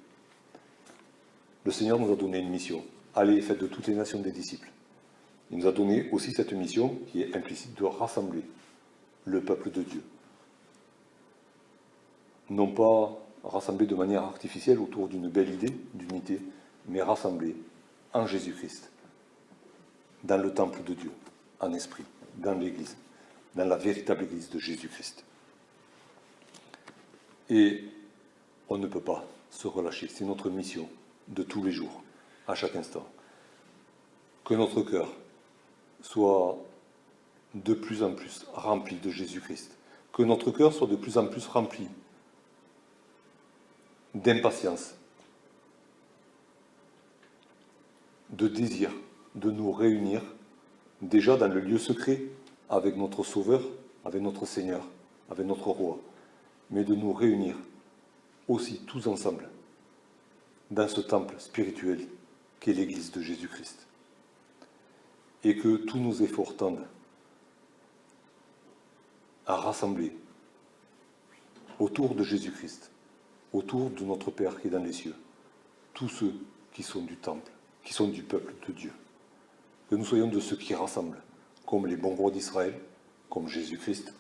Le Seigneur nous a donné une mission. Allez et faites de toutes les nations des disciples. Il nous a donné aussi cette mission qui est implicite de rassembler le peuple de Dieu. Non pas rassembler de manière artificielle autour d'une belle idée d'unité, mais rassembler en Jésus-Christ, dans le temple de Dieu, en esprit, dans l'Église, dans la véritable Église de Jésus-Christ. Et on ne peut pas se relâcher, c'est notre mission de tous les jours, à chaque instant. Que notre cœur soit de plus en plus rempli de Jésus-Christ, que notre cœur soit de plus en plus rempli d'impatience, de désir de nous réunir déjà dans le lieu secret avec notre Sauveur, avec notre Seigneur, avec notre Roi, mais de nous réunir aussi tous ensemble dans ce temple spirituel qu'est l'Église de Jésus-Christ. Et que tous nos efforts tendent à rassembler autour de Jésus-Christ, autour de notre Père qui est dans les cieux, tous ceux qui sont du temple, qui sont du peuple de Dieu. Que nous soyons de ceux qui rassemblent, comme les bons rois d'Israël, comme Jésus-Christ,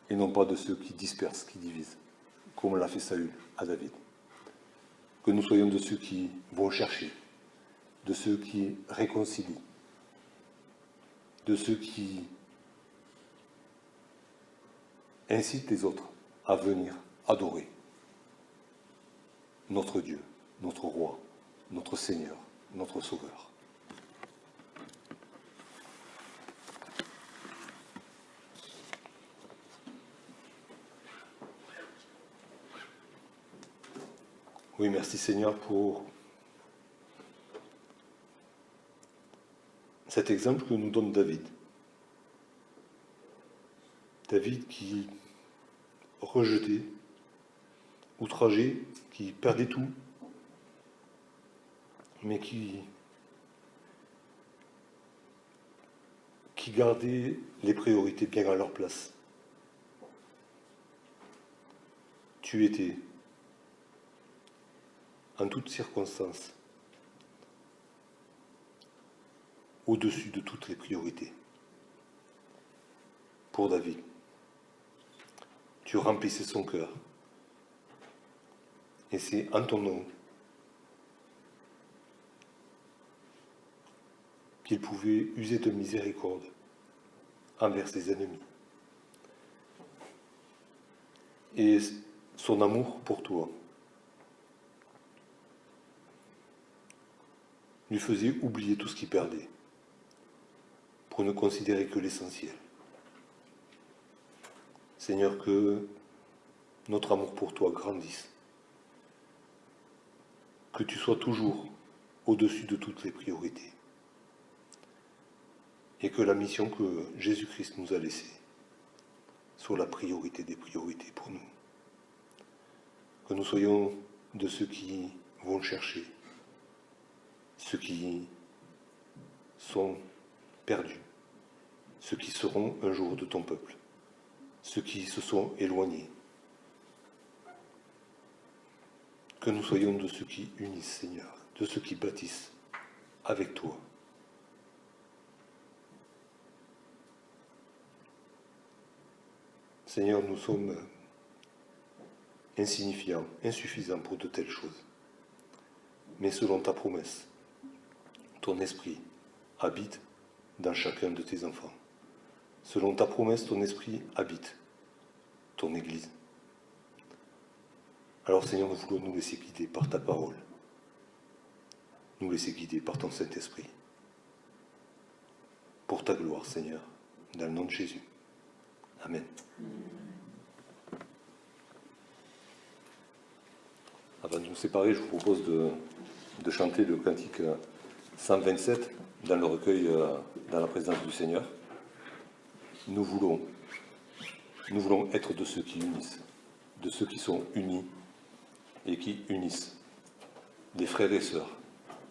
et non pas de ceux qui dispersent, qui divisent, comme l'a fait Saül à David. Que que nous soyons de ceux qui vont chercher, de ceux qui réconcilient, de ceux qui incitent les autres à venir adorer notre Dieu, notre Roi, notre Seigneur, notre Sauveur. Oui, merci Seigneur pour cet exemple que nous donne David. David qui rejetait, outragé, qui perdait tout, mais qui gardait les priorités bien à leur place. Tu étais, en toutes circonstances, au-dessus de toutes les priorités. Pour David, tu remplissais son cœur. Et c'est en ton nom qu'il pouvait user de miséricorde envers ses ennemis. Et son amour pour toi lui faisait oublier tout ce qu'il perdait pour ne considérer que l'essentiel. Seigneur, que notre amour pour toi grandisse, que tu sois toujours au-dessus de toutes les priorités, et que la mission que Jésus-Christ nous a laissée soit la priorité des priorités pour nous. Que nous soyons de ceux qui vont chercher, ceux qui sont perdus, ceux qui seront un jour de ton peuple, ceux qui se sont éloignés. Que nous soyons de ceux qui unissent, Seigneur, de ceux qui bâtissent avec toi. Seigneur, nous sommes insignifiants, insuffisants pour de telles choses. Mais selon ta promesse, ton esprit habite dans chacun de tes enfants. Selon ta promesse, ton esprit habite ton Église. Alors Seigneur, nous voulons nous laisser guider par ta parole, nous laisser guider par ton Saint-Esprit, pour ta gloire, Seigneur, dans le nom de Jésus. Amen. Avant de nous séparer, je vous propose de chanter le cantique 127 dans le recueil dans la présence du Seigneur. Nous voulons être de ceux qui unissent, de ceux qui sont unis et qui unissent des frères et sœurs,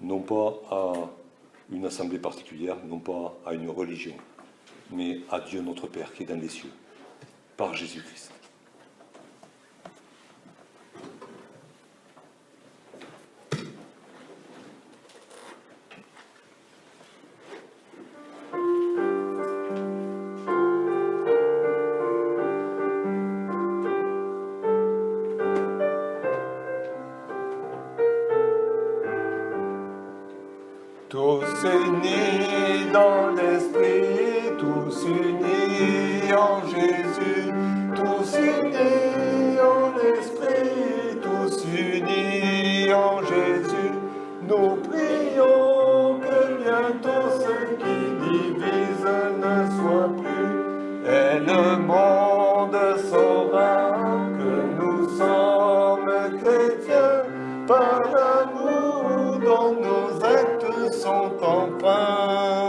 non pas à une assemblée particulière, non pas à une religion, mais à Dieu notre Père qui est dans les cieux, par Jésus-Christ. Tous unis dans l'Esprit, tous unis en Jésus, tous unis en l'Esprit, tous unis en Jésus. Nous prions que bientôt ce qui divise ne soit plus, et le monde saura que nous sommes chrétiens par l'amour dont nos actes sont empreints.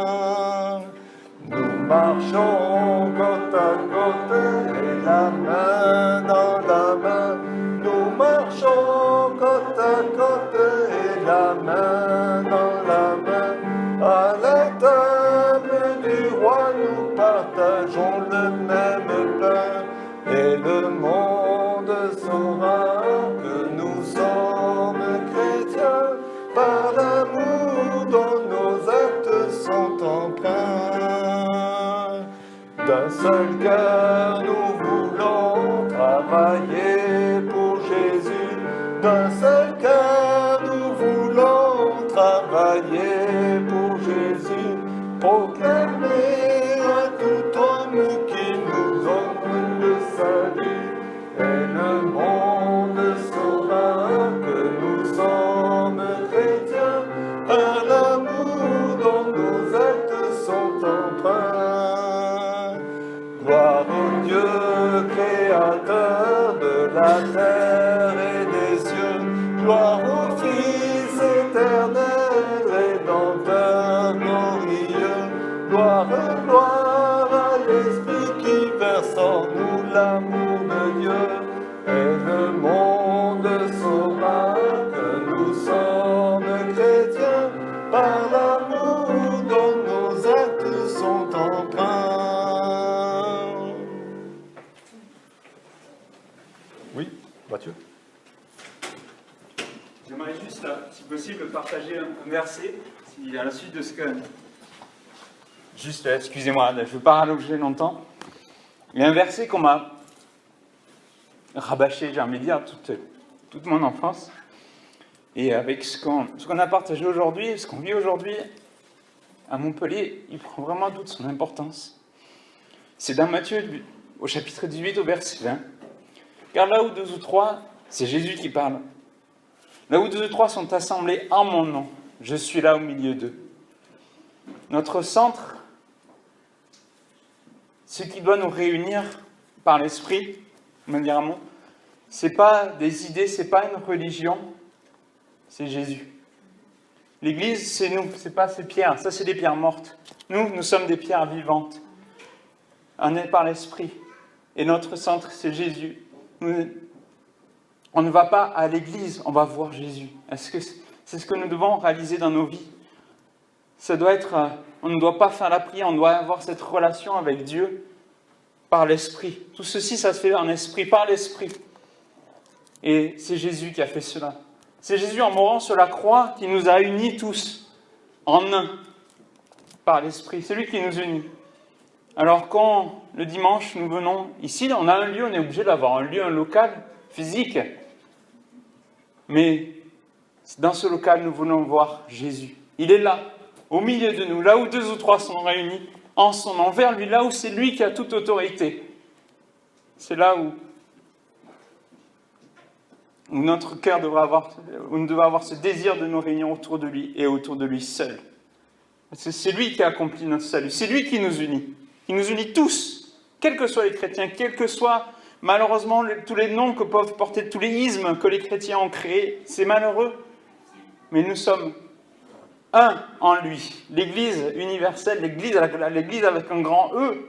Nous marchons côte à côte et la main dans la main. Nous marchons côte à côte et la main dans la main. À la table du roi, nous partageons le même pain, et le monde saura que nous sommes chrétiens par l'amour dont nos actes sont empreints. D'un seul cœur nous voulons travailler pour Jésus, d'un seul cœur travailler pour Jésus, proclamer à tout homme qui nous offre le salut. Et le monde saura que nous sommes chrétiens par l'amour dont nos actes sont empreints. Gloire au Dieu créateur de la terre et des cieux, gloire au Fils éternel, rédempteur glorieux, gloire à l'Esprit qui verse en nous l'amour de Dieu. Et le monde saura que nous sommes chrétiens par l'amour dont nos actes sont empreints. Oui, Mathieu. J'aimerais juste, si possible, partager un verset, si à la suite de ce que... Juste, excusez-moi, je ne veux pas rallonger longtemps. Il y a un verset qu'on m'a rabâché, j'ai envie de dire, toute mon enfance. Et avec ce qu'on a partagé aujourd'hui, ce qu'on vit aujourd'hui à Montpellier, il prend vraiment toute son importance. C'est dans Matthieu, au chapitre 18, au verset 20. Car là où 2 ou 3, c'est Jésus qui parle. Là où 2 ou 3 sont assemblés en mon nom, je suis là au milieu d'eux. Notre centre, ce qui doit nous réunir par l'esprit, c'est pas des idées, c'est pas une religion, c'est Jésus. L'église, c'est nous, c'est pas ces pierres, ça c'est des pierres mortes. Nous sommes des pierres vivantes. On est par l'esprit. Et notre centre, c'est Jésus. On ne va pas à l'église, on va voir Jésus. Est-ce que c'est ce que nous devons réaliser dans nos vies? Ça doit être, on ne doit pas faire la prière, on doit avoir cette relation avec Dieu par l'esprit. Tout ceci, ça se fait en esprit, par l'esprit. Et c'est Jésus qui a fait cela. C'est Jésus en mourant sur la croix qui nous a unis tous en un, par l'esprit. C'est lui qui nous unit. Alors quand le dimanche nous venons ici, on a un lieu, on est obligé d'avoir un lieu, un local physique. Mais dans ce local, nous voulons voir Jésus. Il est là, au milieu de nous, là où 2 ou 3 sont réunis en son nom, vers lui, là où c'est lui qui a toute autorité. C'est là où notre cœur devrait avoir ce désir de nous réunir autour de lui et autour de lui seul. Parce que c'est lui qui a accompli notre salut, c'est lui qui nous unit. Il nous unit tous, quels que soient les chrétiens, quels que soient malheureusement tous les noms que peuvent porter, tous les ismes que les chrétiens ont créés. C'est malheureux, mais nous sommes un en lui. L'Église universelle, l'Église avec un grand E,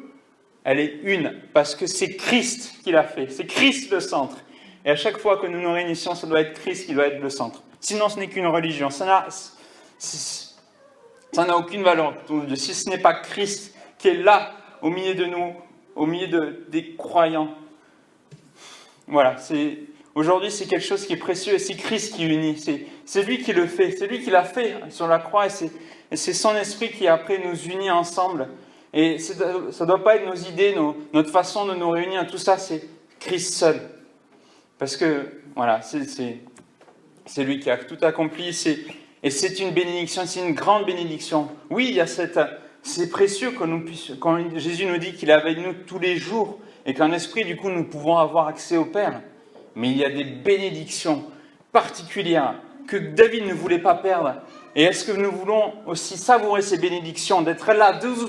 elle est une, parce que c'est Christ qui l'a fait, c'est Christ le centre. Et à chaque fois que nous nous réunissons, ça doit être Christ qui doit être le centre. Sinon, ce n'est qu'une religion. Ça n'a aucune valeur. Si ce n'est pas Christ qui est là, au milieu de nous, au milieu des croyants. Voilà, aujourd'hui, c'est quelque chose qui est précieux et c'est Christ qui unit. C'est lui qui le fait. C'est lui qui l'a fait sur la croix et c'est son esprit qui après nous unit ensemble. Et ça ne doit pas être nos idées, notre façon de nous réunir. Tout ça, c'est Christ seul. Parce que, voilà, c'est lui qui a tout accompli. Et c'est une bénédiction, c'est une grande bénédiction. Oui, il y a c'est précieux quand Jésus nous dit qu'il est avec nous tous les jours et qu'en esprit, du coup, nous pouvons avoir accès au Père. Mais il y a des bénédictions particulières que David ne voulait pas perdre. Et est-ce que nous voulons aussi savourer ces bénédictions, d'être là 2 ou 3